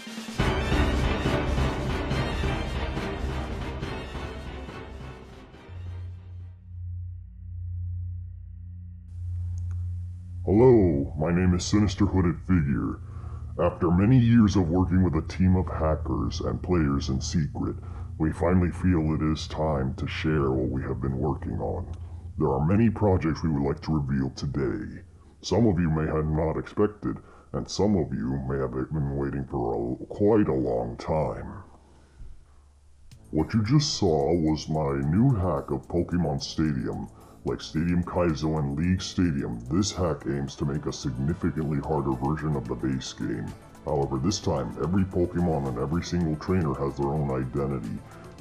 Hello, my name is Sinister Hooded Figure. After many years of working with a team of hackers and players in secret, we finally feel it is time to share what we have been working on. There are many projects we would like to reveal today. Some of you may have not expected, and some of you may have been waiting for quite a long time. What you just saw was my new hack of Pokemon Stadium. Like Stadium Kaizo and League Stadium, this hack aims to make a significantly harder version of the base game. However, this time, every Pokemon and every single trainer has their own identity.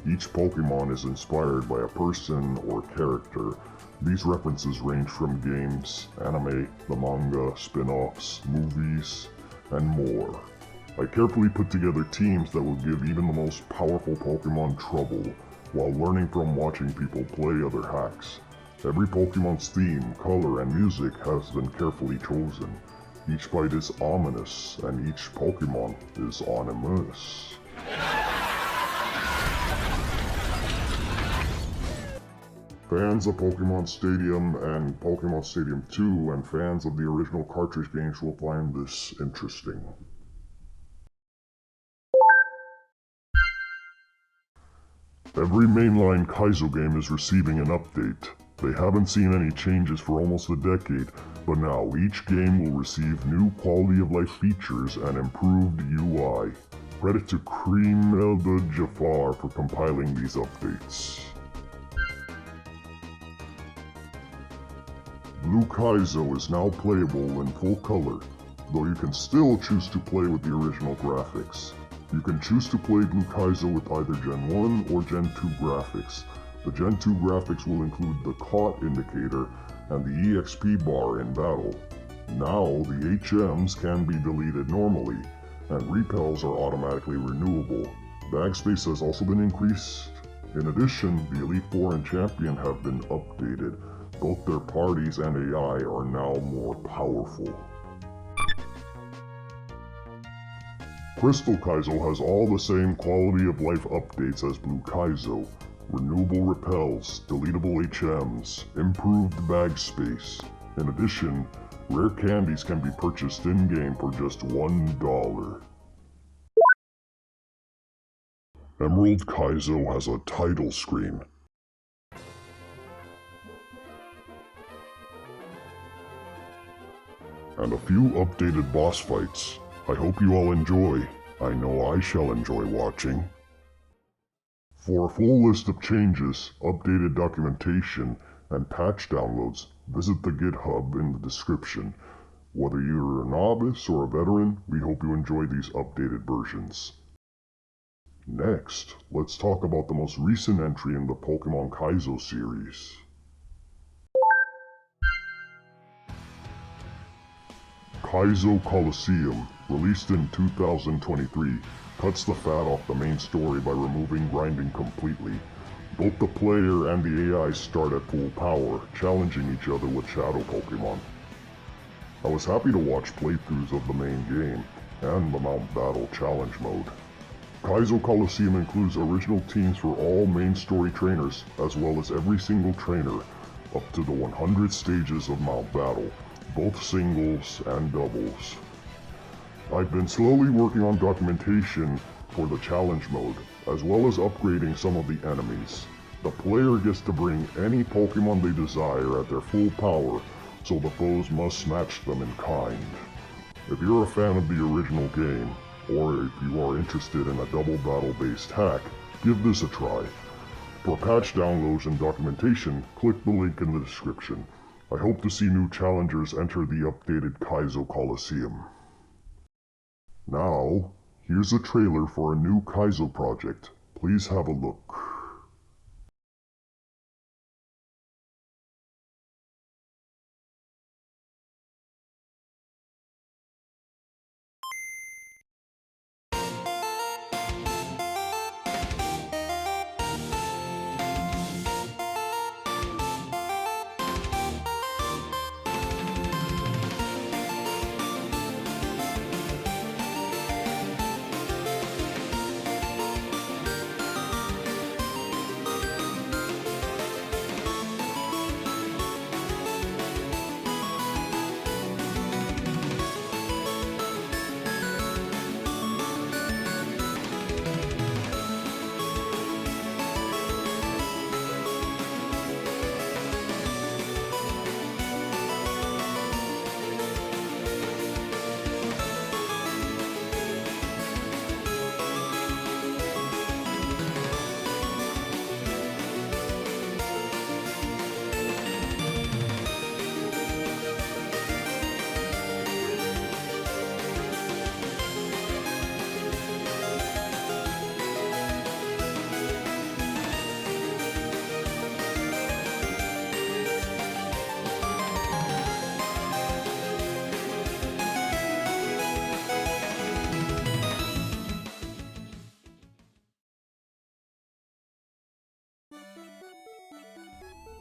Each Pokemon is inspired by a person or character. These references range from games, anime, the manga, spin-offs, movies, and more. I carefully put together teams that will give even the most powerful Pokemon trouble, while learning from watching people play other hacks. Every Pokemon's theme, color, and music has been carefully chosen. Each fight is ominous, and each Pokemon is ominous. Fans of Pokemon Stadium and Pokemon Stadium 2 and fans of the original cartridge games will find this interesting. Every mainline Kaizo game is receiving an update. They haven't seen any changes for almost a decade, but now each game will receive new quality of life features and improved UI. Credit to Cream Elda Jafar for compiling these updates. Blue Kaizo is now playable in full color, though you can still choose to play with the original graphics. You can choose to play Blue Kaizo with either Gen 1 or Gen 2 graphics. The Gen 2 graphics will include the caught indicator and the EXP bar in battle. Now the HMs can be deleted normally, and repels are automatically renewable. Bag space has also been increased. In addition, the Elite Four and Champion have been updated. Both their parties and AI are now more powerful. Crystal Kaizo has all the same quality of life updates as Blue Kaizo. Renewable repels, deletable HMs, improved bag space. In addition, rare candies can be purchased in-game for just $1. Emerald Kaizo has a title screen. And a few updated boss fights. I hope you all enjoy. I know I shall enjoy watching. For a full list of changes, updated documentation, and patch downloads, visit the GitHub in the description. Whether you're a novice or a veteran, we hope you enjoy these updated versions. Next, let's talk about the most recent entry in the Pokemon Kaizo series. Kaiso Coliseum, released in 2023, cuts the fat off the main story by removing grinding completely. Both the player and the AI start at full power, challenging each other with shadow Pokemon. I was happy to watch playthroughs of the main game and the Mount Battle challenge mode. Kaiso Coliseum includes original teams for all main story trainers, as well as every single trainer, up to the 100 stages of Mount Battle, both singles and doubles. I've been slowly working on documentation for the challenge mode, as well as upgrading some of the enemies. The player gets to bring any Pokemon they desire at their full power, so the foes must match them in kind. If you're a fan of the original game, or if you are interested in a double battle based hack, give this a try. For patch downloads and documentation, click the link in the description. I hope to see new challengers enter the updated Kaizo Coliseum. Now, here's a trailer for a new Kaizo project. Please have a look.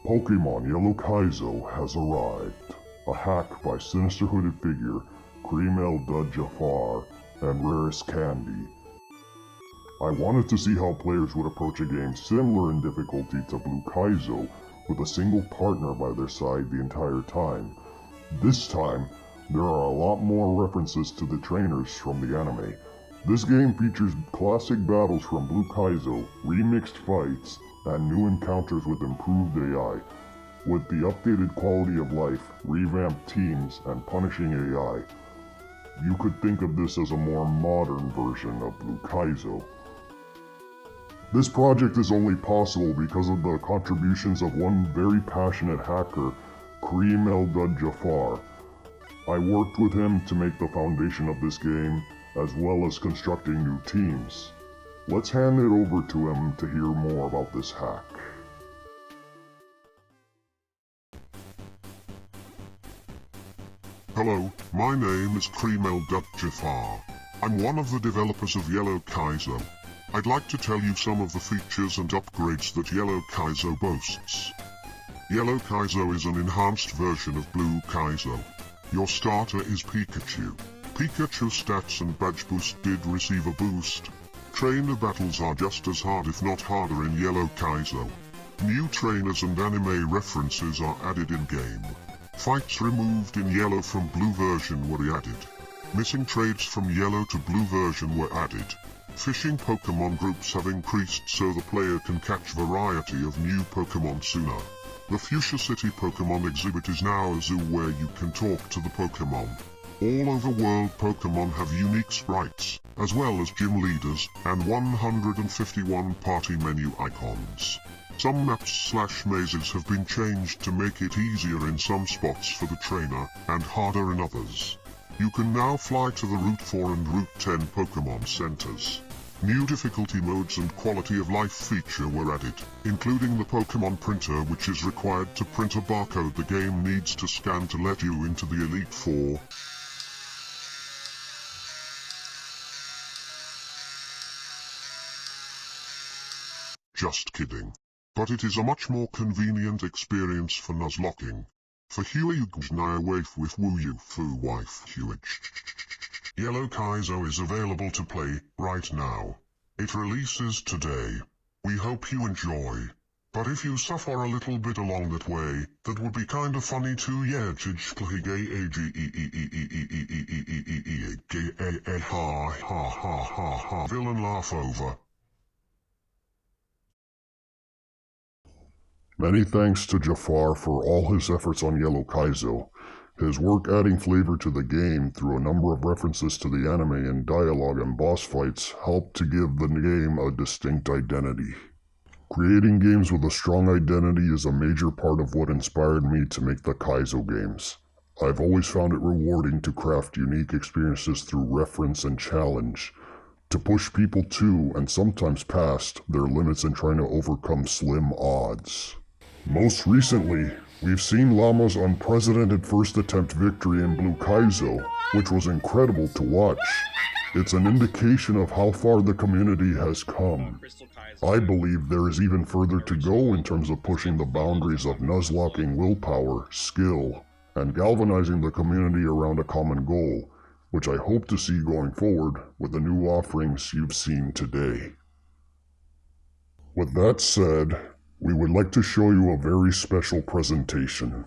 Pokemon Yellow Kaizo has arrived. A hack by Sinister Hooded Figure, Kareem El-Jafar, and Rarest Candy. I wanted to see how players would approach a game similar in difficulty to Blue Kaizo, with a single partner by their side the entire time. This time, there are a lot more references to the trainers from the anime. This game features classic battles from Blue Kaizo, remixed fights, and new encounters with improved AI. With the updated quality of life, revamped teams, and punishing AI, you could think of this as a more modern version of Blue Kaizo. This project is only possible because of the contributions of one very passionate hacker, Kareem El-Jafar. I worked with him to make the foundation of this game, as well as constructing new teams. Let's hand it over to him to hear more about this hack. Hello, my name is Kareem El-Jafar. I'm one of the developers of Yellow Kaizo. I'd like to tell you some of the features and upgrades that Yellow Kaizo boasts. Yellow Kaizo is an enhanced version of Blue Kaizo. Your starter is Pikachu. Pikachu's stats and badge boost did receive a boost. Trainer battles are just as hard if not harder in Yellow Kaizo. New trainers and anime references are added in-game. Fights removed in Yellow from Blue version were added. Missing trades from Yellow to Blue version were added. Fishing Pokemon groups have increased so the player can catch variety of new Pokemon sooner. The Fuchsia City Pokemon exhibit is now a zoo where you can talk to the Pokemon. All over world Pokemon have unique sprites, as well as gym leaders, and 151 party menu icons. Some maps/mazes have been changed to make it easier in some spots for the trainer, and harder in others. You can now fly to the Route 4 and Route 10 Pokemon Centers. New difficulty modes and quality of life feature were added, including the Pokemon printer, which is required to print a barcode the game needs to scan to let you into the Elite Four. Just kidding. But it is a much more convenient experience for Nuzlocking. For Huey Wife with Woo You Fu Wife Huey. Yellow Kaizo is available to play right now. It releases today. We hope you enjoy. But if you suffer a little bit along that way, that would be kinda funny too, yeah. Villain laugh over. Many thanks to Jafar for all his efforts on Yellow Kaizo. His work adding flavor to the game through a number of references to the anime and dialogue and boss fights helped to give the game a distinct identity. Creating games with a strong identity is a major part of what inspired me to make the Kaizo games. I've always found it rewarding to craft unique experiences through reference and challenge, to push people to, and sometimes past, their limits in trying to overcome slim odds. Most recently, we've seen Llama's unprecedented first attempt victory in Blue Kaizo, which was incredible to watch. It's an indication of how far the community has come. I believe there is even further to go in terms of pushing the boundaries of nuzlocking willpower, skill, and galvanizing the community around a common goal, which I hope to see going forward with the new offerings you've seen today. With that said, we would like to show you a very special presentation.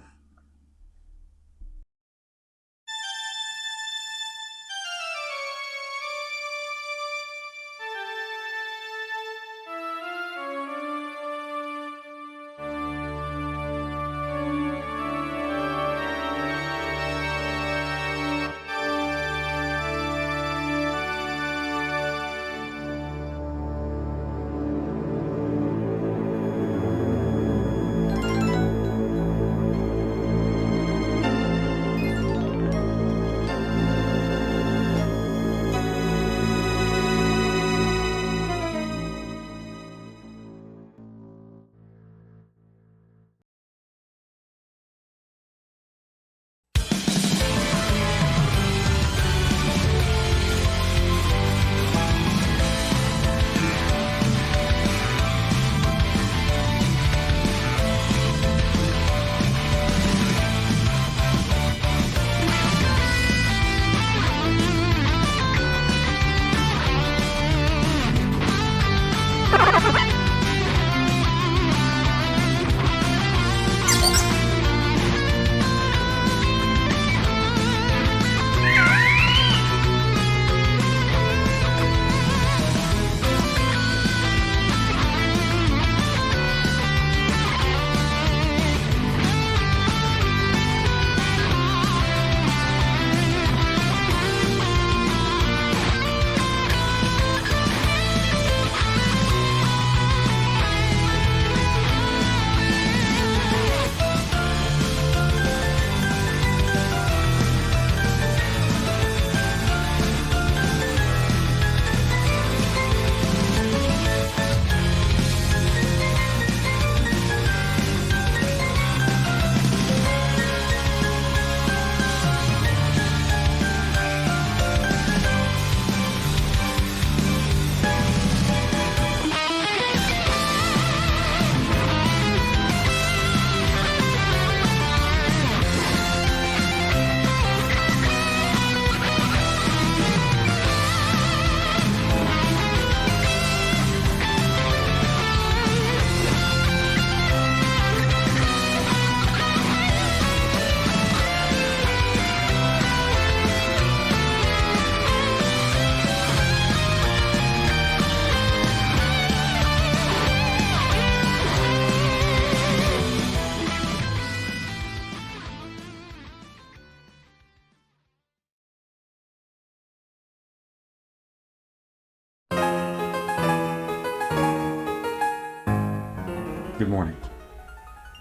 Good morning.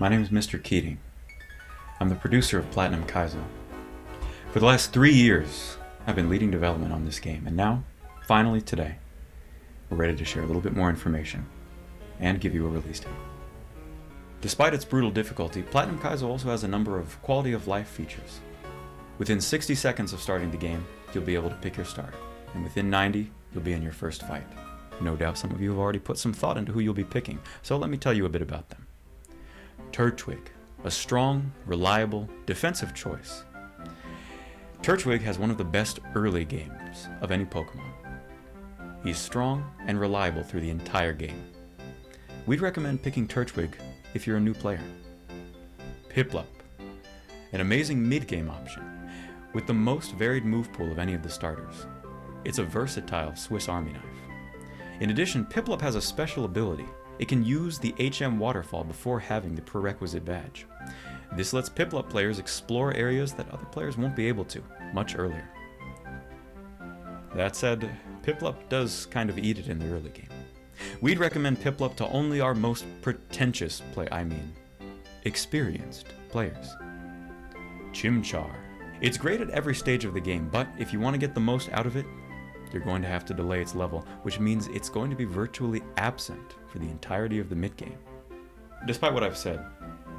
My name is Mr. Keating. I'm the producer of Platinum Kaizo. For the last 3 years, I've been leading development on this game, and now, finally today, we're ready to share a little bit more information and give you a release date. Despite its brutal difficulty, Platinum Kaizo also has a number of quality of life features. Within 60 seconds of starting the game, you'll be able to pick your starter, and within 90, you'll be in your first fight. No doubt some of you have already put some thought into who you'll be picking, so let me tell you a bit about them. Turtwig, a strong, reliable, defensive choice. Turtwig has one of the best early games of any Pokemon. He's strong and reliable through the entire game. We'd recommend picking Turtwig if you're a new player. Piplup, an amazing mid-game option with the most varied move pool of any of the starters. It's a versatile Swiss Army knife. In addition, Piplup has a special ability. It can use the HM waterfall before having the prerequisite badge. This lets Piplup players explore areas that other players won't be able to much earlier. That said, Piplup does kind of eat it in the early game. We'd recommend Piplup to only our most pretentious experienced players. Chimchar. It's great at every stage of the game, but if you want to get the most out of it, you're going to have to delay its level, which means it's going to be virtually absent for the entirety of the mid-game. Despite what I've said,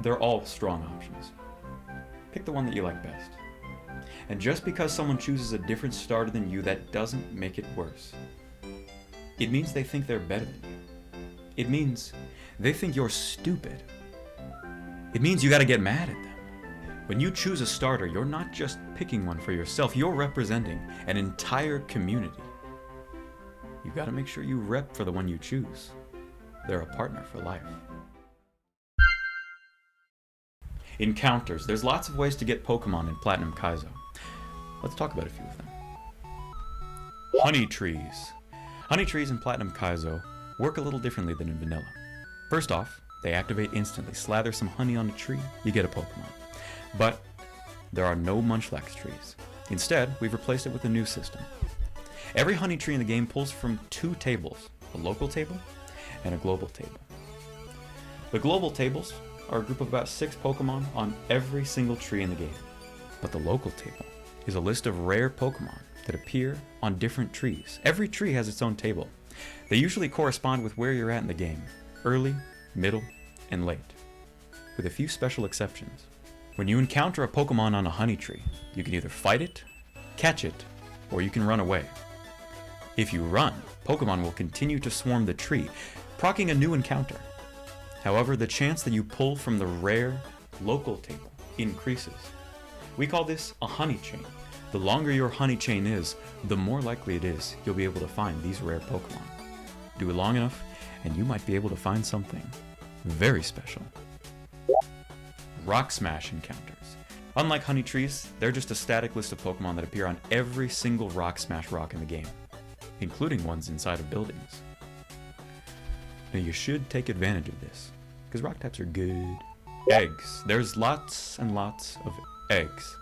they're all strong options. Pick the one that you like best. And just because someone chooses a different starter than you, that doesn't make it worse. It means they think they're better than you. It means they think you're stupid. It means you gotta get mad at them. When you choose a starter, you're not just picking one for yourself, you're representing an entire community. You've got to make sure you rep for the one you choose. They're a partner for life. Encounters. There's lots of ways to get Pokemon in Platinum Kaizo. Let's talk about a few of them. Honey trees. Honey trees in Platinum Kaizo work a little differently than in vanilla. First off, they activate instantly. Slather some honey on a tree, you get a Pokemon. But there are no Munchlax trees. Instead, we've replaced it with a new system. Every honey tree in the game pulls from 2 tables, a local table and a global table. The global tables are a group of about 6 Pokemon on every single tree in the game. But the local table is a list of rare Pokemon that appear on different trees. Every tree has its own table. They usually correspond with where you're at in the game, early, middle, and late, with a few special exceptions. When you encounter a Pokemon on a honey tree, you can either fight it, catch it, or you can run away. If you run, Pokemon will continue to swarm the tree, proccing a new encounter. However, the chance that you pull from the rare local table increases. We call this a honey chain. The longer your honey chain is, the more likely it is you'll be able to find these rare Pokemon. Do it long enough, and you might be able to find something very special. Rock Smash encounters. Unlike honey trees, they're just a static list of Pokemon that appear on every single Rock Smash rock in the game, including ones inside of buildings. Now you should take advantage of this, because rock types are good. Eggs. There's lots and lots of eggs.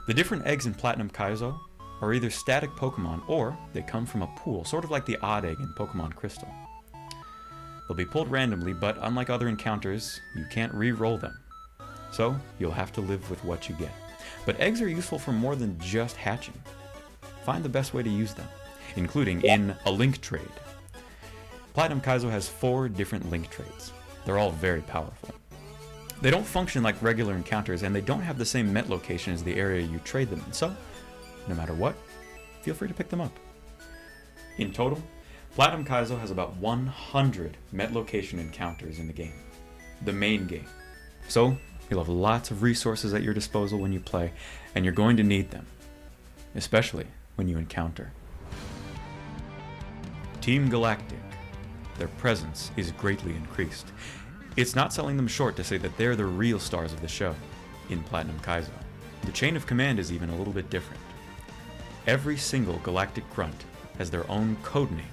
The different eggs in Platinum Kaizo are either static Pokemon or they come from a pool, sort of like the odd egg in Pokemon Crystal. They'll be pulled randomly, but unlike other encounters, you can't re-roll them. So, you'll have to live with what you get. But eggs are useful for more than just hatching. Find the best way to use them, including in a link trade. Platinum Kaizo has 4 different link trades. They're all very powerful. They don't function like regular encounters, and they don't have the same met location as the area you trade them in, so, no matter what, feel free to pick them up. In total, Platinum Kaizo has about 100 met location encounters in the game, the main game. So, you'll have lots of resources at your disposal when you play, and you're going to need them, especially when you encounter. Team Galactic. Their presence is greatly increased. It's not selling them short to say that they're the real stars of the show in Platinum Kaizo. The chain of command is even a little bit different. Every single Galactic Grunt has their own code name,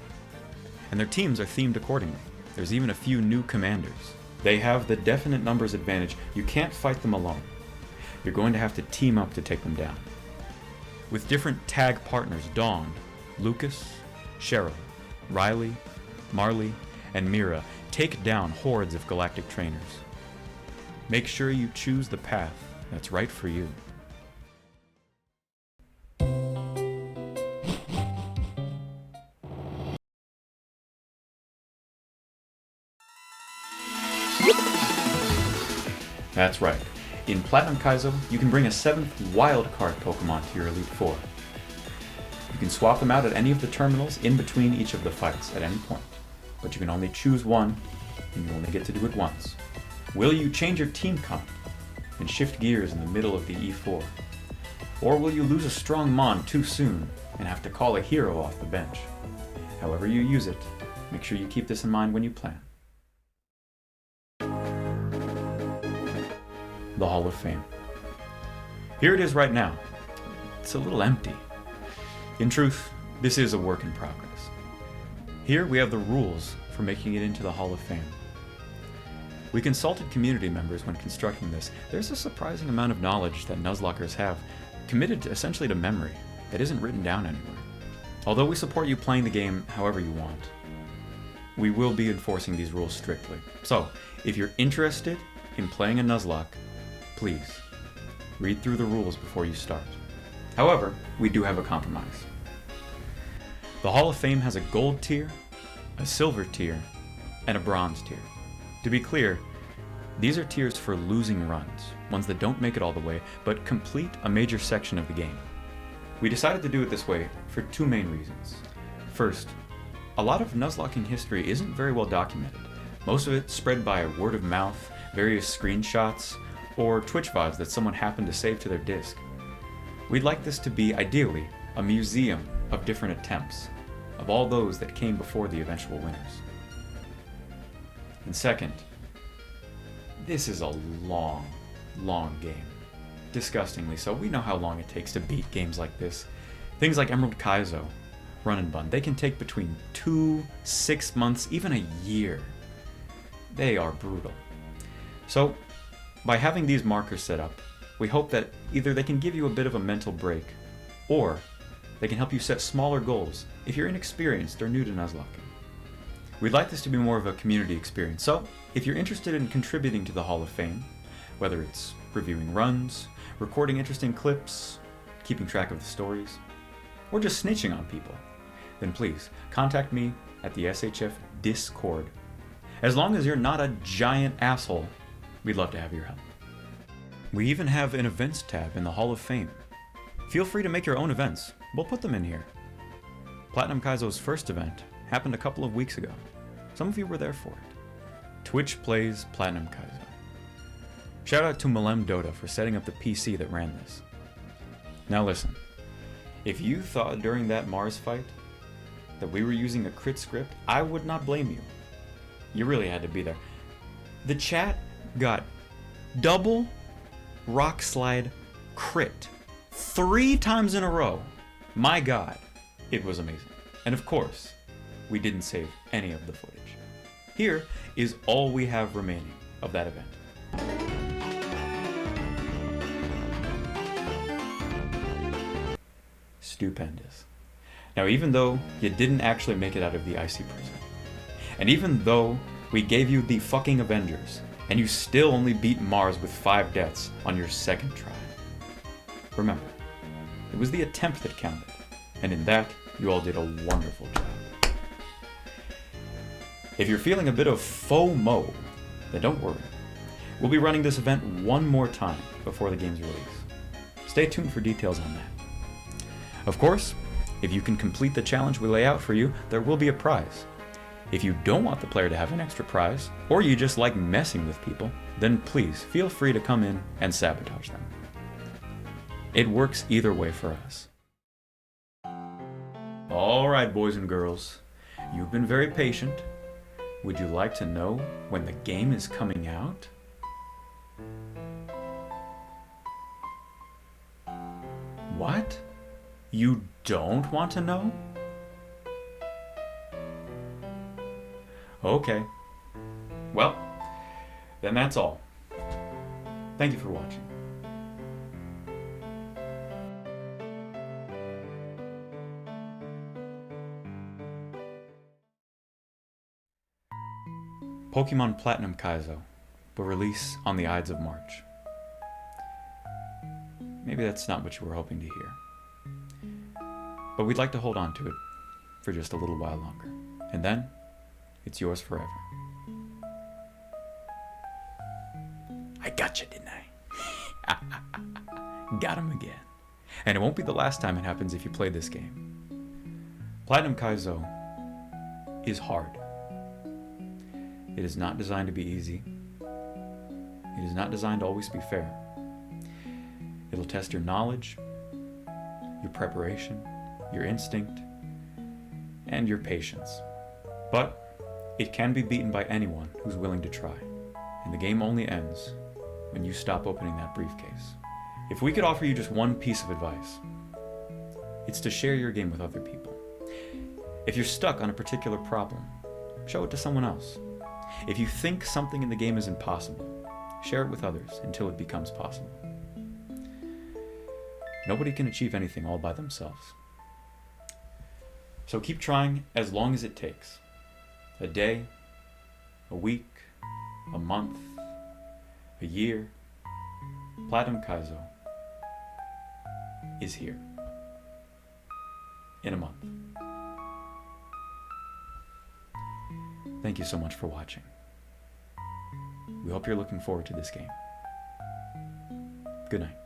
and their teams are themed accordingly. There's even a few new commanders. They have the definite numbers advantage. You can't fight them alone. You're going to have to team up to take them down. With different tag partners, Dawn, Lucas, Cheryl, Riley, Marley, and Mira take down hordes of galactic trainers. Make sure you choose the path that's right for you. That's right. In Platinum Kaizo, you can bring a 7th wildcard Pokemon to your Elite Four. You can swap them out at any of the terminals in between each of the fights at any point, but you can only choose one, and you only get to do it once. Will you change your team comp and shift gears in the middle of the E4? Or will you lose a strong Mon too soon and have to call a hero off the bench? However you use it, make sure you keep this in mind when you plan. The Hall of Fame. Here it is right now. It's a little empty. In truth, this is a work in progress. Here we have the rules for making it into the Hall of Fame. We consulted community members when constructing this. There's a surprising amount of knowledge that Nuzlockers have, committed essentially to memory, that isn't written down anywhere. Although we support you playing the game however you want, we will be enforcing these rules strictly. So, if you're interested in playing a Nuzlocke, please, read through the rules before you start. However, we do have a compromise. The Hall of Fame has a gold tier, a silver tier, and a bronze tier. To be clear, these are tiers for losing runs, ones that don't make it all the way, but complete a major section of the game. We decided to do it this way for two main reasons. First, a lot of Nuzlocking history isn't very well documented. Most of it spread by word of mouth, various screenshots, or Twitch VODs that someone happened to save to their disk. We'd like this to be, ideally, a museum of different attempts, of all those that came before the eventual winners. And second, this is a long, long game. Disgustingly so. We know how long it takes to beat games like this. Things like Emerald Kaizo, Run and Bun, they can take between 2, 6 months, even a year. They are brutal. So, by having these markers set up, we hope that either they can give you a bit of a mental break, or they can help you set smaller goals if you're inexperienced or new to Nuzlocking. We'd like this to be more of a community experience, so if you're interested in contributing to the Hall of Fame, whether it's reviewing runs, recording interesting clips, keeping track of the stories, or just snitching on people, then please contact me at the SHF Discord. As long as you're not a giant asshole, we'd love to have your help. We even have an events tab in the Hall of Fame. Feel free to make your own events. We'll put them in here. Platinum Kaizo's first event happened a couple of weeks ago. Some of you were there for it. Twitch plays Platinum Kaizo. Shout out to Malem Dota for setting up the PC that ran this. Now listen, if you thought during that Mars fight that we were using a crit script, I would not blame you. You really had to be there. The chat got double rock slide crit 3 times in a row. My god, it was amazing. And of course, we didn't save any of the footage. Here is all we have remaining of that event. Stupendous. Now, even though you didn't actually make it out of the icy prison, and even though we gave you the fucking Avengers, and you still only beat Mars with 5 deaths on your second try, remember, it was the attempt that counted, and in that, you all did a wonderful job. If you're feeling a bit of FOMO, then don't worry. We'll be running this event one more time before the game's release. Stay tuned for details on that. Of course, if you can complete the challenge we lay out for you, there will be a prize. If you don't want the player to have an extra prize, or you just like messing with people, then please feel free to come in and sabotage them. It works either way for us. Alright, boys and girls, you've been very patient. Would you like to know when the game is coming out? What? You don't want to know? Okay. Well, then that's all. Thank you for watching. Pokemon Platinum Kaizo will release on the Ides of March. Maybe that's not what you were hoping to hear. But we'd like to hold on to it for just a little while longer. And then, it's yours forever. I got you, didn't I? Got him again. And it won't be the last time it happens if you play this game. Platinum Kaizo is hard. It is not designed to be easy. It is not designed to always be fair. It'll test your knowledge, your preparation, your instinct, and your patience. But it can be beaten by anyone who's willing to try. And the game only ends when you stop opening that briefcase. If we could offer you just one piece of advice, it's to share your game with other people. If you're stuck on a particular problem, show it to someone else. If you think something in the game is impossible, share it with others until it becomes possible. Nobody can achieve anything all by themselves. So keep trying as long as it takes. A day, a week, a month, a year. Platinum Kaizo is here. In a month. Thank you so much for watching. We hope you're looking forward to this game. Good night.